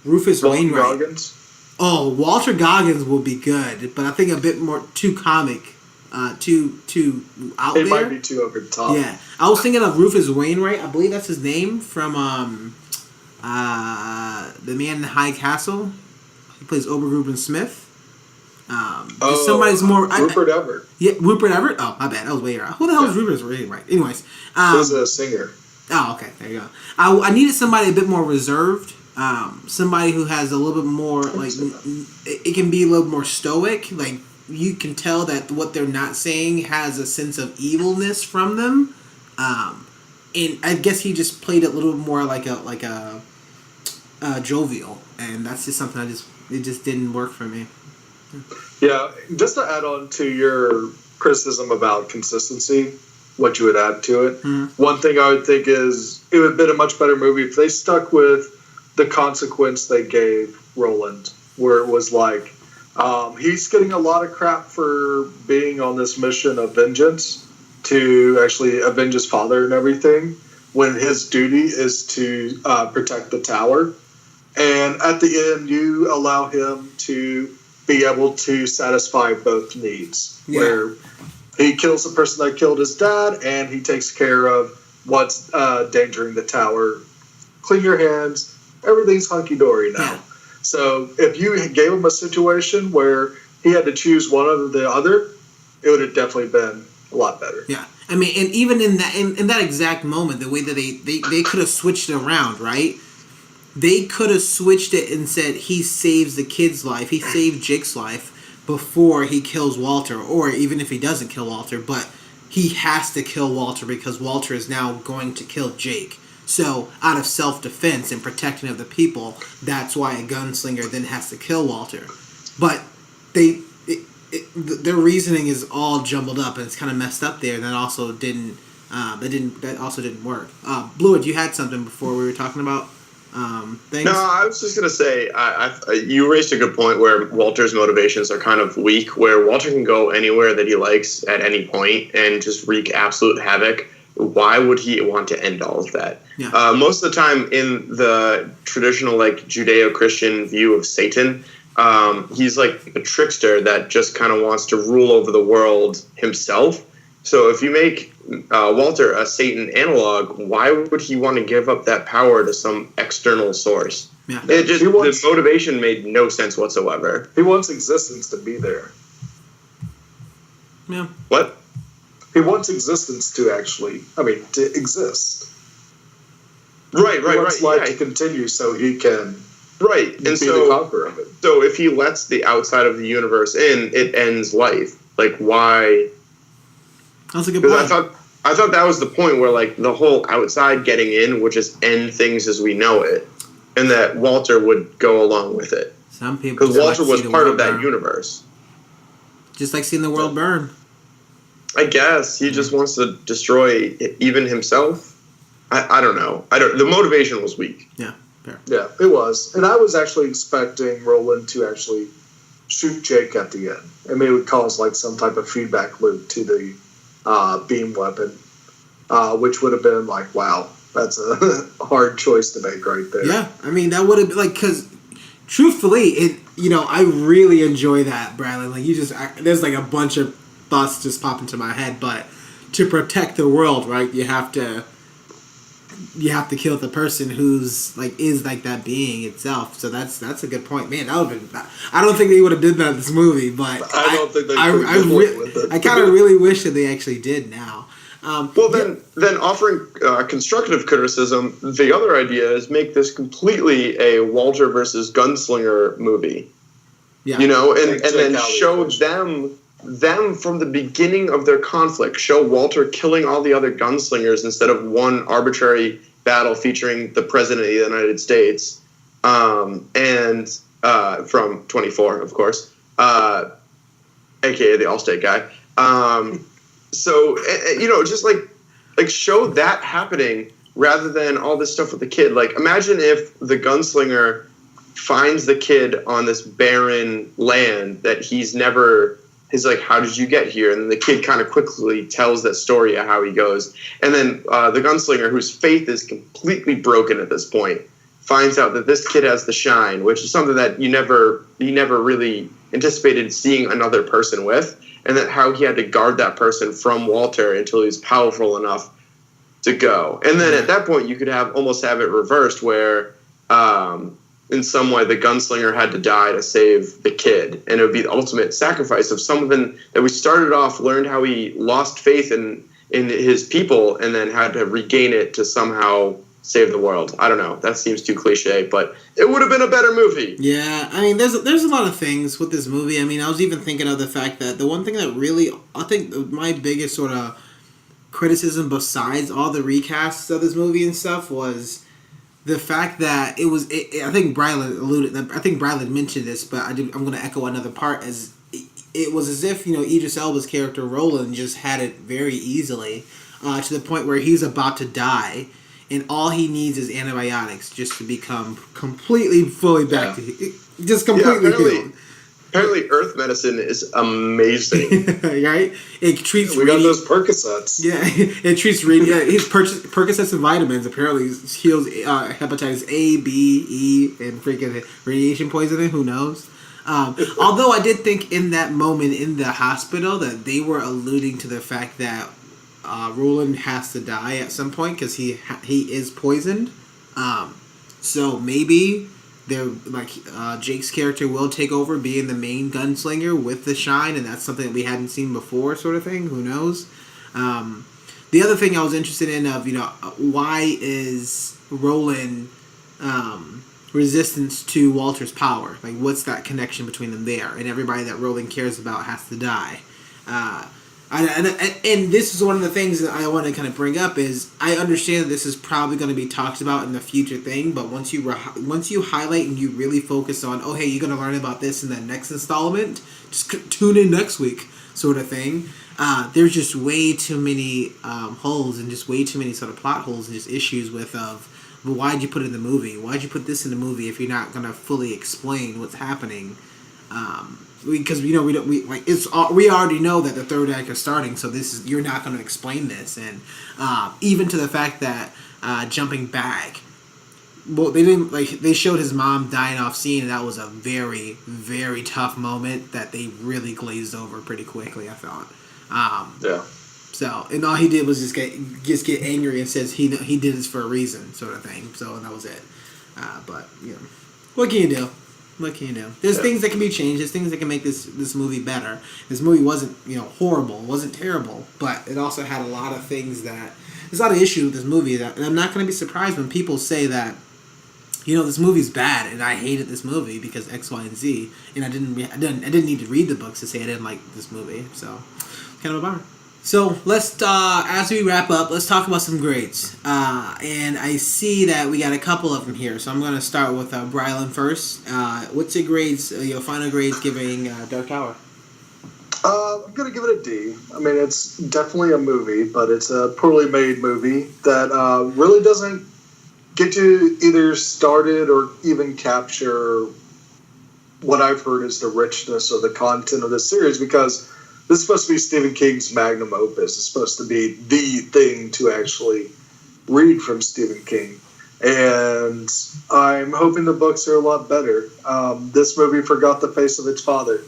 Rufus Wainwright. Goggins? Oh, Walter Goggins will be good, but I think a bit more too comic, too out there. It might be too over the top. Yeah, I was thinking of Rufus Wainwright. I believe that's his name from The Man in the High Castle. He plays Obergruben Smith. Somebody's more Rupert Everett. Yeah, Rupert Everett. Oh, my bad. That was way wrong. Who the hell is Rufus Wainwright? Anyways, he's a singer. Oh, okay. There you go. I needed somebody a bit more reserved. Somebody who has a little bit more, like, it can be a little more stoic. Like, you can tell that what they're not saying has a sense of evilness from them. And I guess he just played it a little more like a jovial. And that's just something it just didn't work for me. Yeah, just to add on to your criticism about consistency, what you would add to it. Mm-hmm. One thing I would think is it would have been a much better movie if they stuck with the consequence they gave Roland, where it was like, he's getting a lot of crap for being on this mission of vengeance to actually avenge his father and everything, when his duty is to protect the tower. And at the end, you allow him to be able to satisfy both needs, where he kills the person that killed his dad, and he takes care of what's endangering the tower. Clean your hands. Everything's hunky-dory now. Yeah. So if you gave him a situation where he had to choose one or the other, it would have definitely been a lot better. Yeah. I mean, and even in that exact moment, the way that they could have switched it around, right? They could have switched it and said he saves the kid's life. He saved Jake's life before he kills Walter, or even if he doesn't kill Walter, but he has to kill Walter because Walter is now going to kill Jake. So, out of self-defense and protecting of the people, that's why a gunslinger then has to kill Walter. But their reasoning is all jumbled up and it's kind of messed up there. And that also didn't work. Blewett, you had something before we were talking about things? No, I was just gonna say you raised a good point where Walter's motivations are kind of weak. Where Walter can go anywhere that he likes at any point and just wreak absolute havoc. Why would he want to end all of that? Yeah. Most of the time, in the traditional like Judeo-Christian view of Satan, he's like a trickster that just kind of wants to rule over the world himself. So if you make Walter a Satan analog, why would he want to give up that power to some external source? Yeah. The motivation made no sense whatsoever. He wants existence to be there. Yeah. What? He wants existence to exist. Right. He wants life to continue so he can Right, and be the conqueror of it. So if he lets the outside of the universe in, it ends life. Like, why? That's a good point. I thought that was the point where, like, the whole outside getting in would just end things as we know it, and that Walter would go along with it. Some people, because Walter was part of that universe. Just like seeing the world burn. I guess he just wants to destroy even himself. I don't know. The motivation was weak. Yeah, fair. Yeah, it was, and I was actually expecting Roland to actually shoot Jake at the end. I mean, it would cause like some type of feedback loop to the beam weapon, which would have been like, wow, that's a hard choice to make right there. Yeah, I mean, that would have been like, because truthfully, I really enjoy that, Bradley. Like, there's like a bunch of thoughts just pop into my head, but to protect the world, right, you have to kill the person who's like is like that being itself. So that's a good point, man. That would have been. I don't think they would have did that in this movie, but I don't think they. I kind of really wish that they actually did now. Then offering constructive criticism, the other idea is make this completely a Walter versus Gunslinger movie. Yeah. And then show them from the beginning of their conflict. Show Walter killing all the other gunslingers instead of one arbitrary battle featuring the President of the United States, and from 24, of course, aka the Allstate guy. So just like show that happening rather than all this stuff with the kid. Like, imagine if the gunslinger finds the kid on this barren land that he's like, how did you get here? And then the kid kind of quickly tells that story of how he goes. And then the gunslinger, whose faith is completely broken at this point, finds out that this kid has the shine, which is something that he never really anticipated seeing another person with. And that how he had to guard that person from Walter until he was powerful enough to go. And then at that point, you could almost have it reversed where in some way the gunslinger had to die to save the kid. And it would be the ultimate sacrifice of someone that we started off, learned how he lost faith in his people, and then had to regain it to somehow save the world. I don't know. That seems too cliche, but it would have been a better movie. Yeah, I mean, there's a lot of things with this movie. I mean, I was even thinking of the fact that the one thing that really, I think my biggest sort of criticism besides all the recasts of this movie and stuff was the fact that I think Bradley mentioned this, but I'm going to echo another part, as it was as if, Idris Elba's character Roland just had it very easily, to the point where he's about to die, and all he needs is antibiotics just to become fully back to just completely healed. Apparently, Earth medicine is amazing. Right? It treats. We got those Percocets. Yeah, it treats his Percocets and vitamins. Apparently, heals hepatitis A, B, E, and freaking radiation poisoning. Who knows? Although I did think in that moment in the hospital that they were alluding to the fact that Roland has to die at some point because he is poisoned. So maybe Jake's character will take over being the main gunslinger with the shine, and that's something that we hadn't seen before, sort of thing. Who knows? The other thing I was interested in why is Roland resistance to Walter's power? Like, what's that connection between them there? And everybody that Roland cares about has to die. And this is one of the things that I want to kind of bring up is I understand that this is probably going to be talked about in the future thing, but once you highlight and you really focus on, oh, hey, you're going to learn about this in the next installment, just tune in next week sort of thing. There's just way too many holes and just way too many sort of plot holes and just issues with well, why'd you put it in the movie? Why'd you put this in the movie if you're not going to fully explain what's happening? Because we already know that the third act is starting, so you're not going to explain this, and even to the fact that jumping back, well, they showed his mom dying off scene, and that was a very, very tough moment that they really glazed over pretty quickly, I thought. Yeah. So, and all he did was just get angry and says he did this for a reason, sort of thing. So, and that was it. But what can you do? What can you do? There's things that can be changed. There's things that can make this movie better. This movie wasn't horrible. It wasn't terrible, but it also had a lot of things there's a lot of issues with this movie and I'm not going to be surprised when people say that this movie's bad, and I hated this movie because X, Y, and Z, and I didn't need to read the books to say I didn't like this movie, so kind of a bummer. So let's, as we wrap up, let's talk about some grades. And I see that we got a couple of them here, so I'm going to start with Brylan first. What's your grades, your final grades giving Dark Tower? I'm going to give it a D. I mean, it's definitely a movie, but it's a poorly made movie that really doesn't get to either started or even capture what I've heard is the richness of the content of this series, because this is supposed to be Stephen King's magnum opus. It's supposed to be the thing to actually read from Stephen King. And I'm hoping the books are a lot better. This movie forgot the face of its father.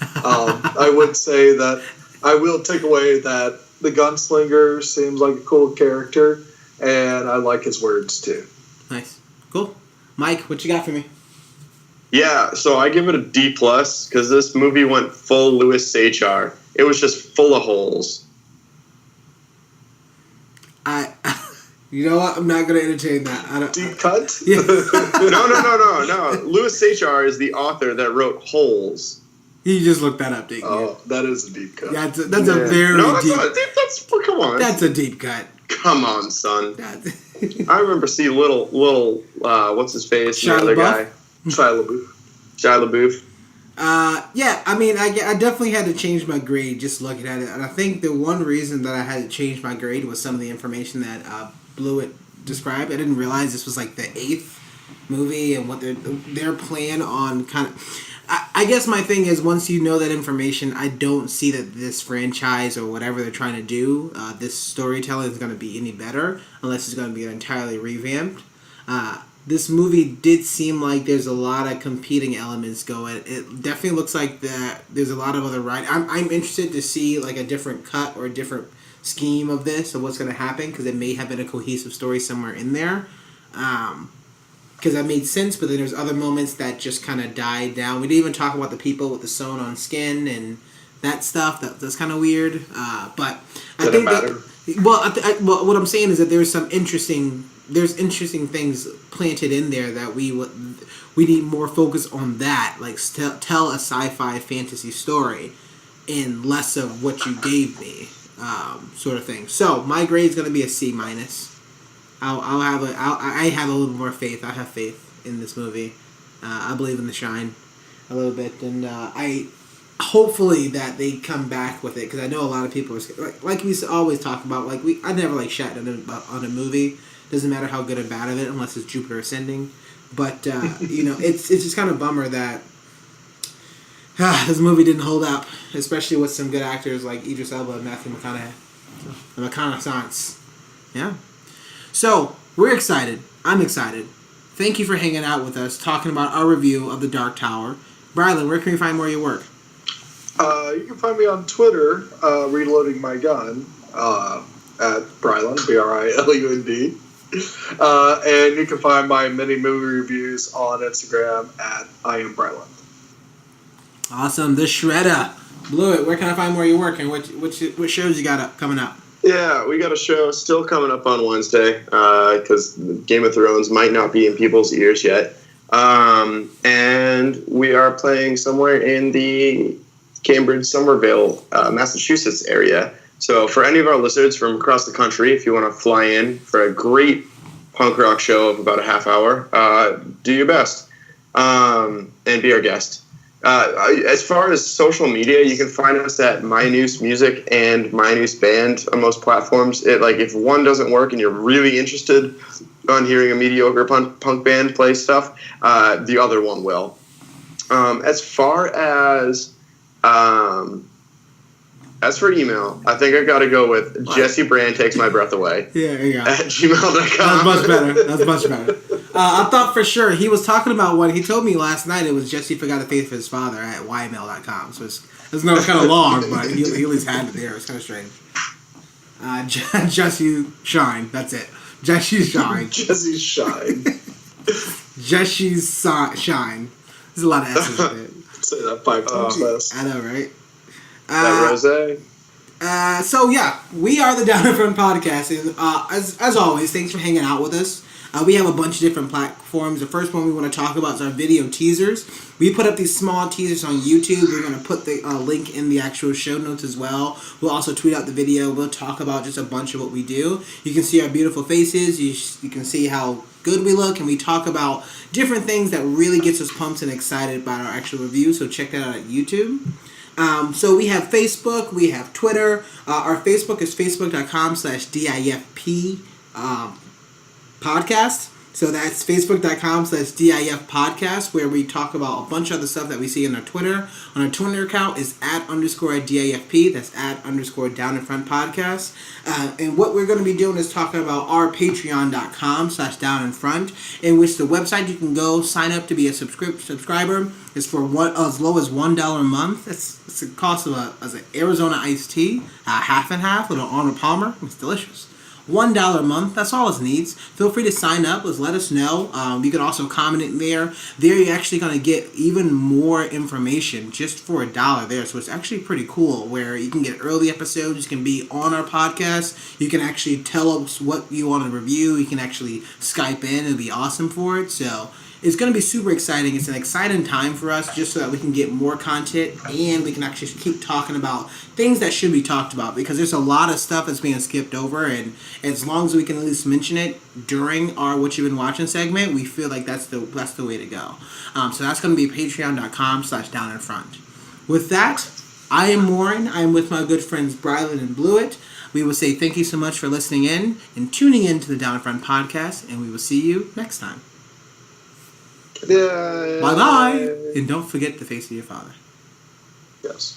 I would say that I will take away that the gunslinger seems like a cool character, and I like his words too. Nice. Cool. Mike, what you got for me? Yeah, so I give it a D+, because this movie went full Louis C.H.R. It was just full of holes. You know what? I'm not going to entertain that. Deep cut? Yeah. No. Louis C.H.R. is the author that wrote Holes. You just looked that up, didn't you? Oh, that is a deep cut. Yeah, that's a very No, that's deep... not deep. Come on. That's a deep cut. Come on, son. I remember seeing little what's his face? Shia the other LaBeouf? guy. Shia LaBeouf. Yeah, I mean, I definitely had to change my grade just looking at it. And I think the one reason that I had to change my grade was some of the information that Blewett described. I didn't realize this was like the 8th movie and what their plan on kind of... I guess my thing is, once you know that information, I don't see that this franchise or whatever they're trying to do, this storytelling is going to be any better unless it's going to be entirely revamped. This movie did seem like there's a lot of competing elements going. It definitely looks like that there's a lot of other writing. I'm interested to see like a different cut or a different scheme of this, of what's going to happen, because it may have been a cohesive story somewhere in there. Because that made sense, but then there's other moments that just kind of died down. We didn't even talk about the people with the sewn on skin and that stuff. That's kind of weird. But I think that, well, what I'm saying is that there's interesting things planted in there that we need more focus on that. Like tell a sci-fi fantasy story and less of what you gave me, sort of thing. So my grade's gonna be a C-. I have a little more faith. I have faith in this movie. I believe in the shine a little bit, and I hopefully that they come back with it, because I know a lot of people are like we always talk about. I never shat on a movie. Doesn't matter how good or bad of it, unless it's Jupiter Ascending. But it's just kind of a bummer that this movie didn't hold up, especially with some good actors like Idris Elba and Matthew McConaughey. The McConaughey. Yeah. So, we're excited. I'm excited. Thank you for hanging out with us, talking about our review of The Dark Tower. Brylan, where can we find more of your work? You can find me on Twitter, reloading my gun, at Brylan, Brilund. And you can find my mini movie reviews on Instagram at I am Brylan. Awesome. The Shredder. Blewett, where can I find more of your work, and what shows you got coming up? Yeah, we got a show still coming up on Wednesday, because Game of Thrones might not be in people's ears yet. And we are playing somewhere in the Cambridge, Somerville, Massachusetts area. So for any of our listeners from across the country, if you want to fly in for a great punk rock show of about a half hour, do your best and be our guest. As far as social media, you can find us at My Noose Music and My Noose Band on most platforms. If one doesn't work and you're really interested on hearing a mediocre punk band play stuff, the other one will. As for email, I think I got to go with Jesse Brand takes my breath away. Yeah, there you go. At gmail.com. That's much better. I thought for sure he was talking about what he told me last night. It was Jesse forgot the faith of his father at ymail.com. So it's kind of long, but he at least had it there. It's kind of strange. Jesse Shine. That's it. Jesse Shine. Jesse Shine. Jesse's Shine. There's a lot of S's in it. Say that 5 times less. I know, right? That rosé. So yeah, we are the Down in Front Podcast, and as always, thanks for hanging out with us. We have a bunch of different platforms. The first one we want to talk about is our video teasers. We put up these small teasers on YouTube. We're going to put the link in the actual show notes as well. We'll also tweet out the video. We'll talk about just a bunch of what we do. You can see our beautiful faces. You can see how good we look, and we talk about different things that really gets us pumped and excited about our actual review. So check that out at YouTube. So we have Facebook, we have Twitter. Our Facebook is facebook.com/DIFP podcast. So that's facebook.com/DIF podcast, where we talk about a bunch of other stuff that we see in our Twitter. On our Twitter account is @_DIFP. That's @_Down in Front podcast. And what we're going to be doing is talking about our patreon.com/Down in Front, in which the website you can go sign up to be a subscriber is for as low as $1 a month. It's the cost of an Arizona iced tea, half and half with an Arnold Palmer. It's delicious. $1 a month, that's all it needs. Feel free to sign up. Let us know. You can also comment it there. There you're actually going to get even more information just for $1 there. So it's actually pretty cool, where you can get early episodes. You can be on our podcast. You can actually tell us what you want to review. You can actually Skype in. It'll be awesome for it. So it's going to be super exciting. It's an exciting time for us, just so that we can get more content and we can actually keep talking about things that should be talked about, because there's a lot of stuff that's being skipped over, and as long as we can at least mention it during our What You've Been Watching segment, we feel like that's the way to go. So that's going to be patreon.com/Down in Front. With that, I am Warren. I am with my good friends Brylan and Blewett. We will say thank you so much for listening in and tuning in to the Down in Front podcast, and we will see you next time. Yeah. Bye-bye. And don't forget the face of your father. Yes.